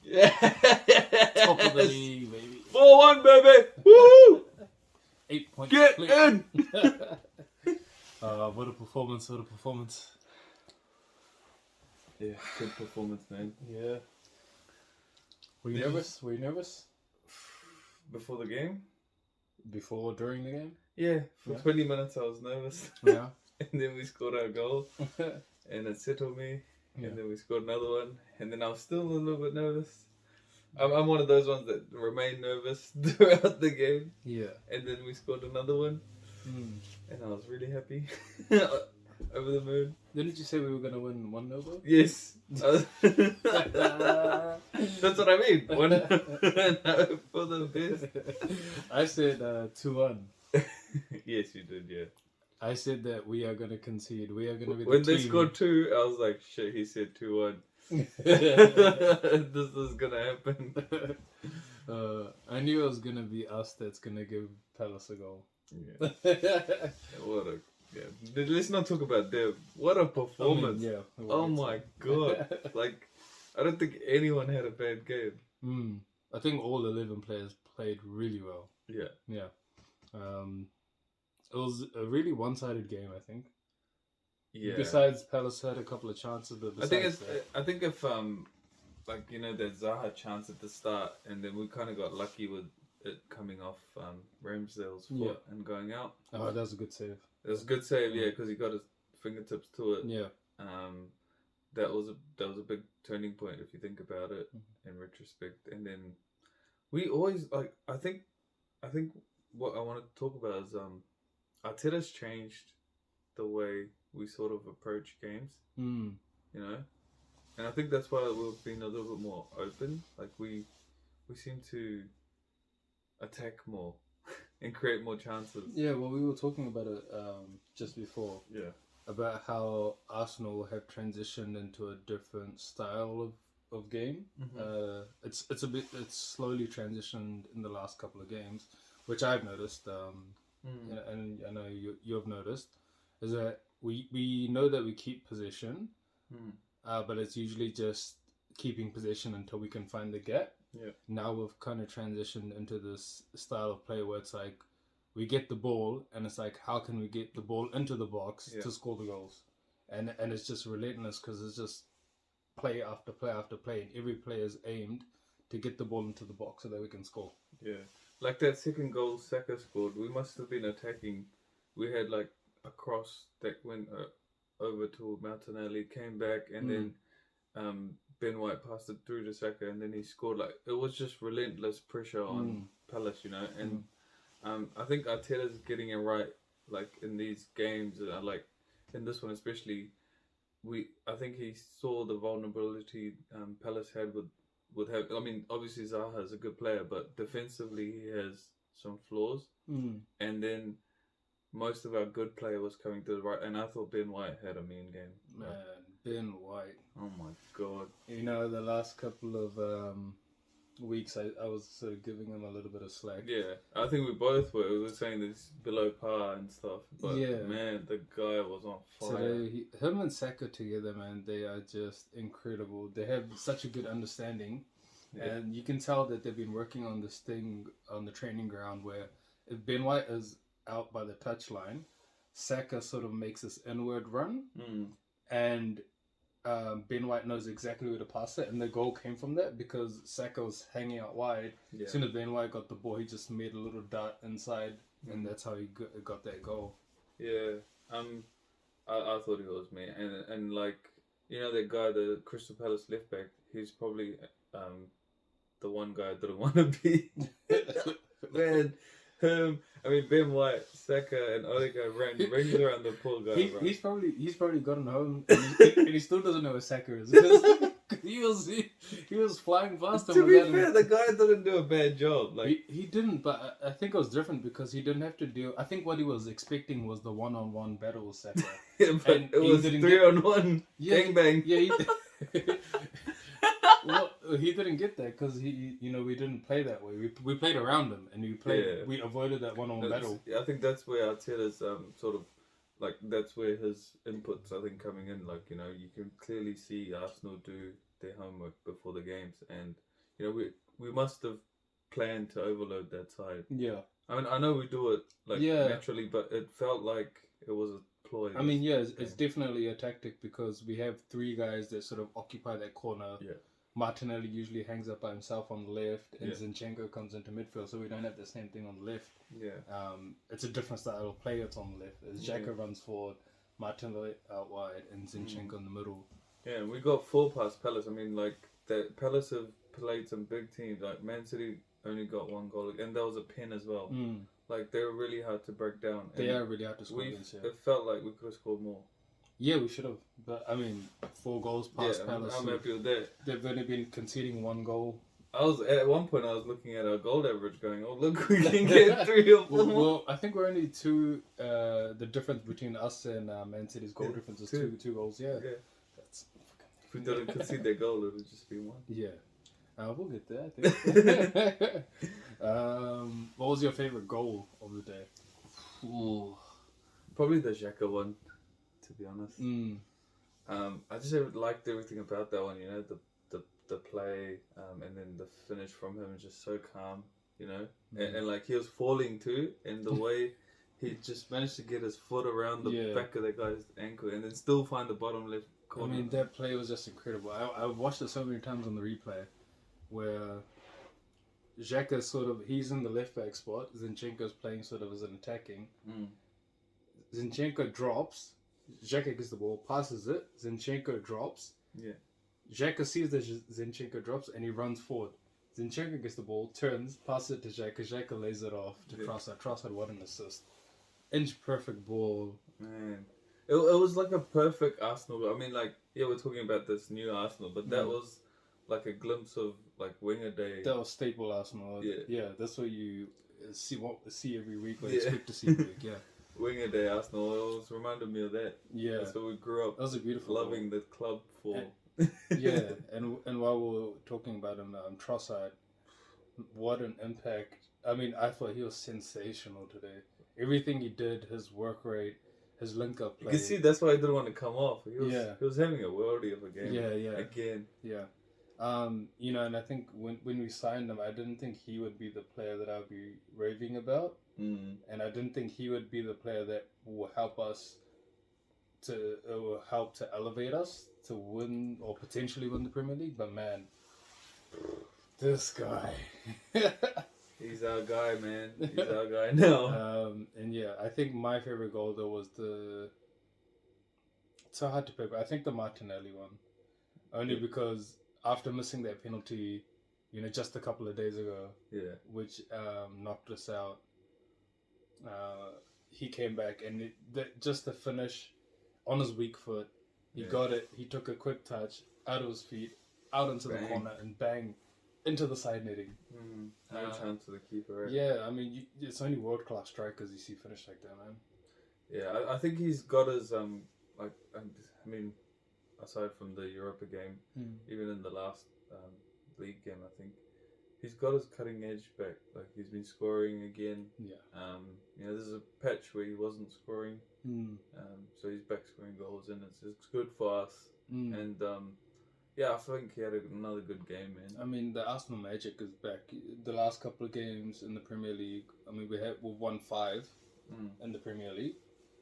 Yeah. Top of the league, baby. 4-1, baby. Woo! 8 points. Get split. in. What a performance! What a performance! Yeah, good performance, man. Yeah. Were you nervous? Were you nervous? Before the game? Before, during the game? Yeah, for 20 minutes I was nervous. Yeah. And then we scored our goal. And it settled me. Yeah. And then we scored another one. And then I was still a little bit nervous. I'm one of those ones that remain nervous throughout the game. Yeah. And then we scored another one. Mm. And I was really happy. Over the moon. Didn't you say we were going to win 1-0 though? Yes. That's what I mean. 1-0 for the best. I said 2-1. Yes, you did, yeah. I said that we are going to concede. We are going to be When the they team. scored 2, I was like, shit, he said 2-1. This is going to happen. I knew it was going to be us that's going to give Palace a goal. Yeah. What a... Yeah. Let's not talk about them. What a performance. Yeah. Oh my god. Like, I don't think anyone had a bad game. I think all 11 players played really well. Yeah. Yeah. It was a really one-sided game, I think. Yeah. Besides, Palace had a couple of chances, but I think if like, you know, that Zaha chance at the start, and then we kind of got lucky with it coming off Ramsdale's foot and going out. Oh, that was a good save. It was a good save, yeah, because he got his fingertips to it. Yeah. That was a big turning point if you think about it in retrospect. And then we always I think what I want to talk about is Arteta's changed the way we sort of approach games. You know, and I think that's why we've been a little bit more open. Like we seem to attack more and create more chances. Yeah, well, we were talking about it just before. Yeah. About how Arsenal have transitioned into a different style of game. It's slowly transitioned in the last couple of games, which I've noticed. And I know you've noticed, is that we know that we keep possession, but it's usually just keeping possession until we can find the gap. Yeah. Now we've kind of transitioned into this style of play where it's like we get the ball and it's like, how can we get the ball into the box to score the goals? And it's just relentless because it's just play after play after play, and every player is aimed to get the ball into the box so that we can score. Yeah. Like that second goal Saka scored, we must have been attacking. We had like a cross that went over to Martinelli, came back, and then Ben White passed it through to Saka, and then he scored. Like, it was just relentless pressure on Palace, you know. And I think Arteta's getting it right, like in these games, like in this one especially. I think he saw the vulnerability Palace had with have. I mean, obviously Zaha is a good player, but defensively he has some flaws. And then most of our good player was coming to the right, and I thought Ben White had a mean game. Man, Ben White. Oh my god. You know, the last couple of weeks, I was sort of giving him a little bit of slack. Yeah, I think we both were. We were saying that he's below par and stuff. But man, the guy was on fire. Today, him and Saka together, man, they are just incredible. They have such a good understanding. Yeah. And you can tell that they've been working on this thing on the training ground where if Ben White is out by the touchline, Saka sort of makes this inward run. And Ben White knows exactly where to pass it, and the goal came from that because Saka was hanging out wide. As soon as Ben White got the ball, he just made a little dart inside, and that's how he got that goal. Yeah, I thought he was, man, and like, you know, that guy, the Crystal Palace left back, he's probably the one guy I didn't want to be. Man. I mean, Ben White, Saka, and Odegaard ran rings around the poor guy. He's probably gotten home, and he still doesn't know where Saka is because he was flying past him. To be fair, the guy didn't do a bad job. Like he didn't, but I think it was different because he didn't have to deal. I think what he was expecting was the one-on-one battle with Saka. But it was 3-on-1. Gang bang. Yeah. Well, he didn't get that because we didn't play that way. We played around him, and we avoided that one-on-one battle. I think that's where Arteta's sort of, like, that's where his inputs, I think, coming in. Like, you know, you can clearly see Arsenal do their homework before the games, and we must have planned to overload that side. Yeah. I mean, I know we do it naturally, but it felt like it was a ploy. I mean, yeah, it's definitely a tactic because we have three guys that sort of occupy that corner. Yeah. Martinelli usually hangs up by himself on the left, and Zinchenko comes into midfield, so we don't have the same thing on the left. Yeah. It's a different style of play. It's on the left. As Xhaka runs forward, Martinelli out wide, and Zinchenko in the middle. Yeah, and we got 4 past Palace. I mean, like Palace have played some big teams. Like Man City only got 1 goal, and that was a pen as well. Like they were really hard to break down. They are really hard to score against. Yeah. It felt like we could have scored more. Yeah, we should have. But I mean, 4 goals past Palace. I'm happy with that. They've only been conceding 1 goal. At one point I was looking at our goal average, going, "Oh look, we can get 3 or 4." Well, I think we're only 2. The difference between us and Man City's goal difference is 2 goals. Yeah. That's. If we didn't concede their goal, it would just be 1. Yeah. We'll get there, I think. What was your favourite goal of the day? Ooh. Probably the Xhaka one, to be honest. I just liked everything about that one, the play, and then the finish from him is just so calm, and like he was falling too, and the way he just managed to get his foot around the back of that guy's ankle and then still find the bottom left corner. I mean, that play was just incredible. I watched it so many times on the replay, where Xhaka he's in the left back spot, Zinchenko's playing sort of as an attacking. Zinchenko drops, Xhaka gets the ball, passes it, Zinchenko drops. Yeah. Xhaka sees that Zinchenko drops and he runs forward. Zinchenko gets the ball, turns, passes it to Xhaka, Xhaka lays it off to Trossard. Trossard, what an assist. Inch perfect ball. Man. It was like a perfect Arsenal goal. I mean, like, we're talking about this new Arsenal, but that was like a glimpse of like winger day. That was staple Arsenal. Yeah, that's what you see every week, or expect to see every week, Winger day Arsenal, it always reminded me of that. Yeah. That's what we grew up. That was a beautiful loving the club for. And while we were talking about him, Trossard, what an impact. I mean, I thought he was sensational today. Everything he did, his work rate, his link-up play. You can see that's why I didn't want to come off. He was having a worldie of a game. Yeah. Again. Yeah. And I think when we signed him, I didn't think he would be the player that I would be raving about. And I didn't think he would be the player that will help us to elevate us to win or potentially win the Premier League. But man, this guy. He's our guy, man. He's our guy now. I think my favorite goal though was it's so hard to pick. I think the Martinelli one, only because after missing that penalty, just a couple of days ago, which knocked us out, he came back and just the finish on his weak foot, he got it. He took a quick touch out of his feet, out into the corner, and bang into the side netting. No chance for the keeper. Right? Yeah, I mean, it's only world class strikers you see finish like that, man. Yeah, I think he's got his aside from the Europa game, even in the last league game, I think he's got his cutting edge back. Like he's been scoring again. Yeah. There's a patch where he wasn't scoring. So he's back scoring goals, and it's good for us. And I think he had another good game, man. I mean, the Arsenal magic is back. The last couple of games in the Premier League, I mean, we've won 5 in the Premier League.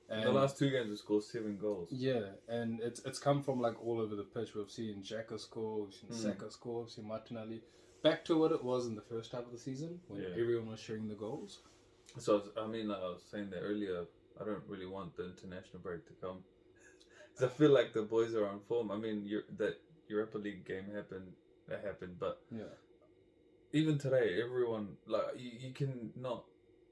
And the last 2 games we scored 7 goals. Yeah, and it's come from like all over the pitch. We've seen Xhaka score, we've seen Saka score, we've seen Martinelli. Back to what it was in the first half of the season when everyone was sharing the goals. So I was saying that earlier. I don't really want the international break to come, because I feel like the boys are on form. I mean, that Europa League game happened, but even today, everyone you can not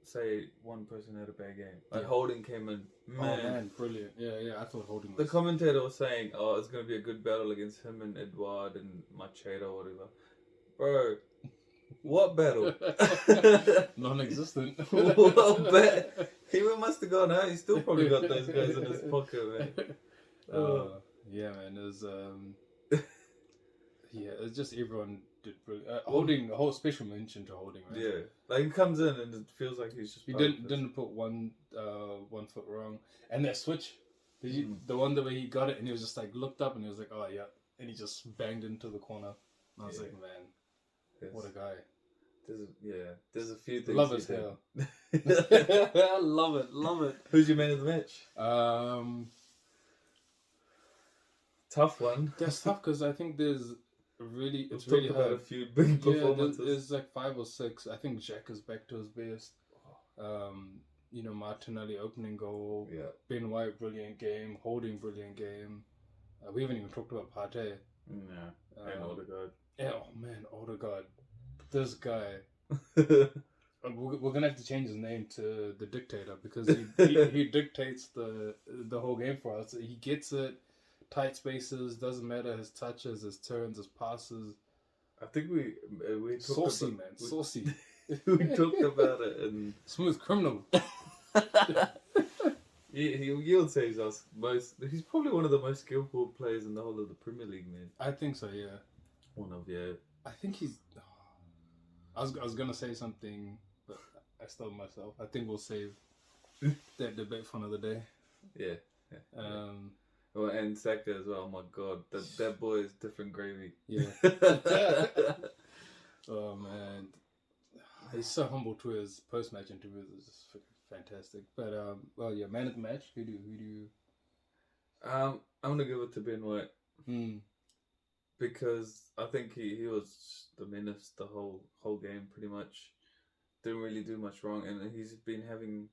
say one person had a bad game. Like Holding came in, man, brilliant. Yeah, I thought Holding was... The commentator was saying, it's going to be a good battle against him and Edouard and Machado or whatever. Bro, what battle? Non-existent. What he must have gone out. He still probably got those guys in his pocket, man. Yeah, man. It was it's just everyone did brilliant. Holding a whole special mention to Holding, man. Yeah, like he comes in and it feels like he's just... He didn't put one foot wrong. And that switch, the one the way he got it and he was just like looked up and he was like, oh yeah, and he just banged into the corner. I was like, man. Yes. What a guy. There's a few things. Love as hell. Love it. Who's your man of the match? Tough one. That's tough because I think there's really It's really talked about hard. a few big performances. There's like 5 or 6. I think Jack is back to his best. Martinelli opening goal. Yeah. Ben White brilliant game. Holding brilliant game. We haven't even talked about Partey. Yeah. And Odegaard. Yeah, oh man, Odegaard. This guy. We're gonna have to change his name to the Dictator because he dictates the whole game for us. He gets it, tight spaces, doesn't matter his touches, his turns, his passes. I think we talked saucy about, man, saucy. We talked about it and smooth criminal. You would say he's probably one of the most skillful players in the whole of the Premier League, man. I think so, yeah. I think he's. I was gonna say something, but I stopped myself. I think we'll save that debate for another day. Yeah. Well, and Saka as well. Oh my God, that boy is different gravy. Yeah. Oh man, he's so humble to his post-match interviews. It's just fantastic. But man of the match. Who do you? I'm gonna give it to Ben White. Because I think he was the menace the whole game pretty much. Didn't really do much wrong, and he's been having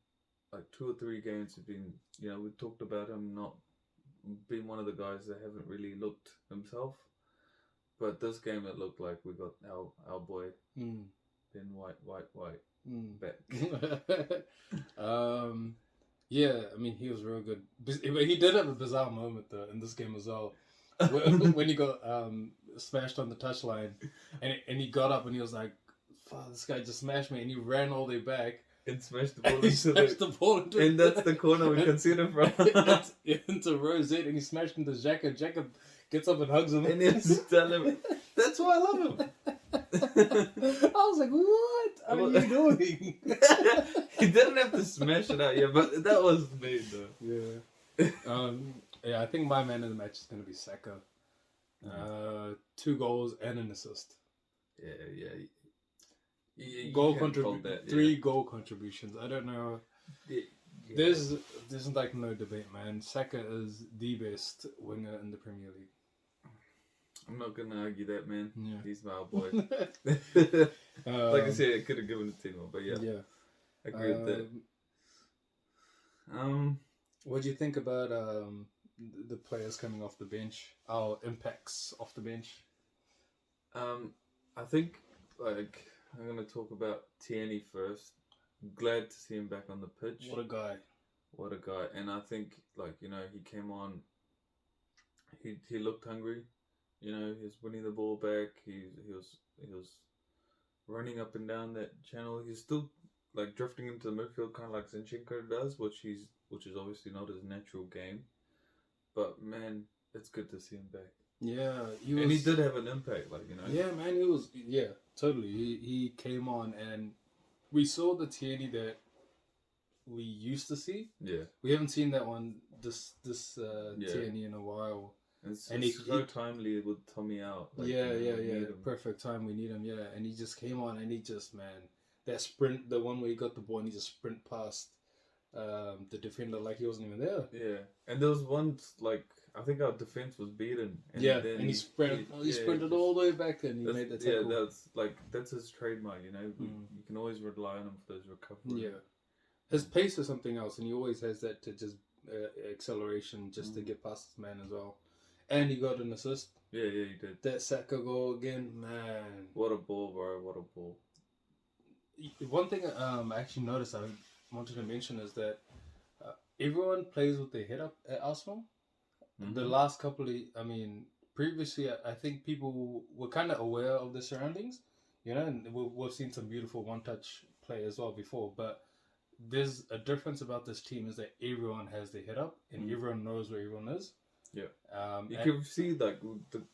like 2 or 3 games. Have been, we talked about him not being one of the guys that haven't really looked himself. But this game it looked like we got our boy Ben White back. Yeah, I mean he was real good. He did have a bizarre moment though in this game as well. when he got smashed on the touchline, and he got up and he was like, "Fuck, this guy just smashed me," and he ran all the way back and smashed the ball into and that's the corner we consider from into Rose, and he smashed into Xhaka. Xhaka gets up and hugs him, and he's telling him, "That's why I love him." I was like, "What are you doing?" He didn't have to smash it out, but that was made though. Yeah. Yeah, I think my man of the match is going to be Saka. 2 goals and an assist. Yeah. Goal contribution. 3 goal contributions. I don't know. Yeah. There's like no debate, man. Saka is the best winger in the Premier League. I'm not going to argue that, man. Yeah. He's my boy. Like I said, I could have given it to him, but yeah. I agree with that. What do you think about the players coming off the bench? Our impacts off the bench? I think, like, I'm going to talk about Tierney first. Glad to see him back on the pitch. What a guy. And I think, like, he came on, he looked hungry. He was winning the ball back. He was running up and down that channel. He's still, like, drifting into the midfield, kind of like Zinchenko does, which is obviously not his natural game. But man, it's good to see him back. Yeah, and he did have an impact, like Yeah, man, he was. Yeah, totally. He came on, and we saw the Tierney that we used to see. Yeah, we haven't seen that one this Tierney in a while. It's so timely with Tommy out. Like, yeah. Perfect time. We need him. Yeah, and he just came on, and he just that sprint, the one where he got the ball and he just sprint past the defender like he wasn't even there. Yeah, and there was one like I think our defense was beaten. And and he sprinted all the way back and he made the tackle. Yeah, that's his trademark. You can always rely on him for those recoveries. Yeah, his pace is something else, and he always has that to just acceleration just to get past his man as well. And he got an assist. Yeah, he did. That Saka goal again, man. What a ball, bro! What a ball. One thing I actually noticed I wanted to mention is that everyone plays with their head up at Arsenal. Mm-hmm. The last couple of, previously I think people were kind of aware of the surroundings, and we've seen some beautiful one-touch play as well before, but there's a difference about this team is that everyone has their head up and everyone knows where everyone is. Yeah. You can see like the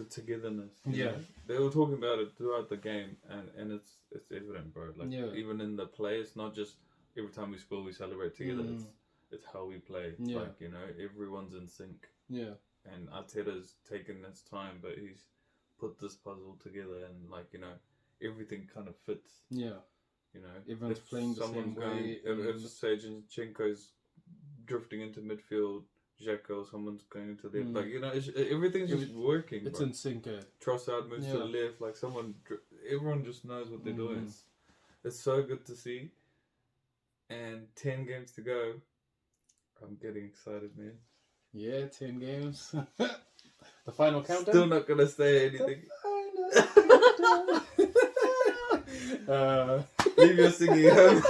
togetherness. You know? They were talking about it throughout the game, and it's evident, bro. Like even in the play, it's not just every time we score we celebrate together. It's how we play. Yeah. Like everyone's in sync. Yeah. And Arteta's taken his time, but he's put this puzzle together, and everything kind of fits. Yeah. You know, Everyone's if playing the someone's same way. if say Zinchenko's drifting into midfield, Xhaka or someone's going into the like, you know, everything's just working. It's bro. in sync. Trossard moves to the left, like everyone just knows what they're doing. It's so good to see. And 10 games to go. I'm getting excited, man. Yeah, 10 games. The final countdown. Still not gonna say anything. Leave your singing home.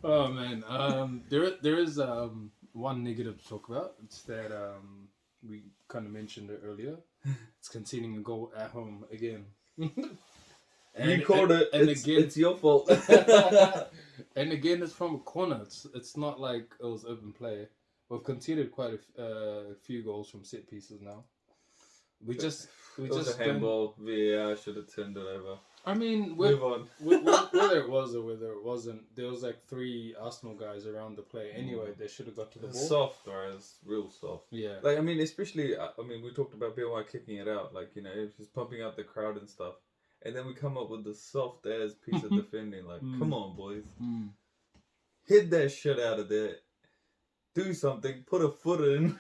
Oh man, there is one negative to talk about. It's that we kind of mentioned it earlier. It's conceding a goal at home again. You called it. And again, it's your fault. And again, it's from a corner. It's not like it was open play. We've conceded quite a few goals from set pieces now. We just a handball. VAR should have turned it over. I mean, move on. Whether it was or whether it wasn't, there was like 3 Arsenal guys around the play. Anyway, they should have got to the ball. Soft, bro. It's real soft. Yeah. Like, I mean, especially, we talked about BY kicking it out. Like, you know, just pumping out the crowd and stuff. And then we come up with the soft ass piece of defending. Like, come on, boys. Hit that shit out of there. Do something. Put a foot in.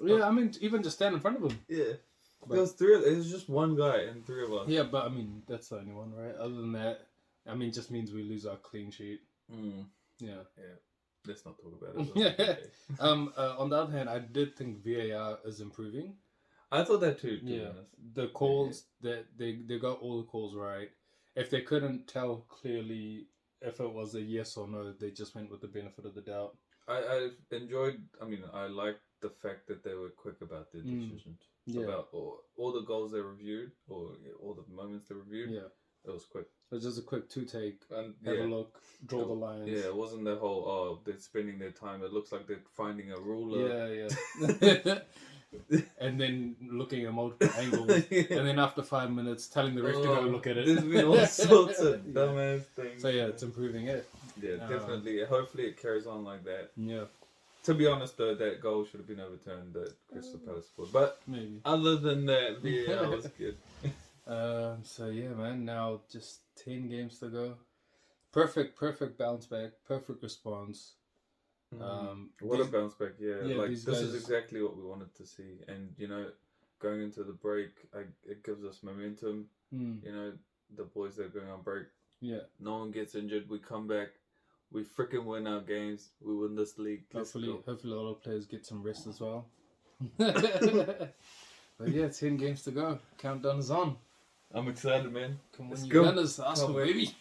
Yeah, I mean, even just stand in front of him. Yeah. There was 3 it was just one guy and 3 of us. Yeah, but I mean, that's the only one, right? Other than that, I mean, it just means we lose our clean sheet. Yeah. Let's not talk about it. On the other hand, I did think VAR is improving. I thought that too, to be honest. The calls, that they got all the calls right. If they couldn't tell clearly if it was a yes or no, they just went with the benefit of the doubt. I enjoyed, I liked the fact that they were quick about their decisions. Yeah. About all the goals they reviewed, or all the moments they reviewed. Yeah. It was quick. It was just a quick 2-take, have a look, draw the lines. Yeah, it wasn't the whole, they're spending their time. It looks like they're finding a ruler. Yeah. And then looking at multiple angles. And then after 5 minutes, telling the ref to go look at it. There's been all sorts of dumbass things. So yeah, it's improving it. Yeah, definitely. Hopefully it carries on like that. Yeah. To be honest, though, that goal should have been overturned that Crystal Palace scored. But maybe. Other than that, VAR was good. So yeah, man. Now just 10 games to go. Perfect bounce back. Perfect response. What a bounce back! Yeah, like this is exactly what we wanted to see. And you know, going into the break, it gives us momentum. You know, the boys that are going on break. Yeah. No one gets injured. We come back. We freaking win our games. We win this league. Hopefully a lot of players get some rest as well. But yeah, 10 games to go. Countdown is on. I'm excited, man. Come on, you Gunners, Arsenal, baby.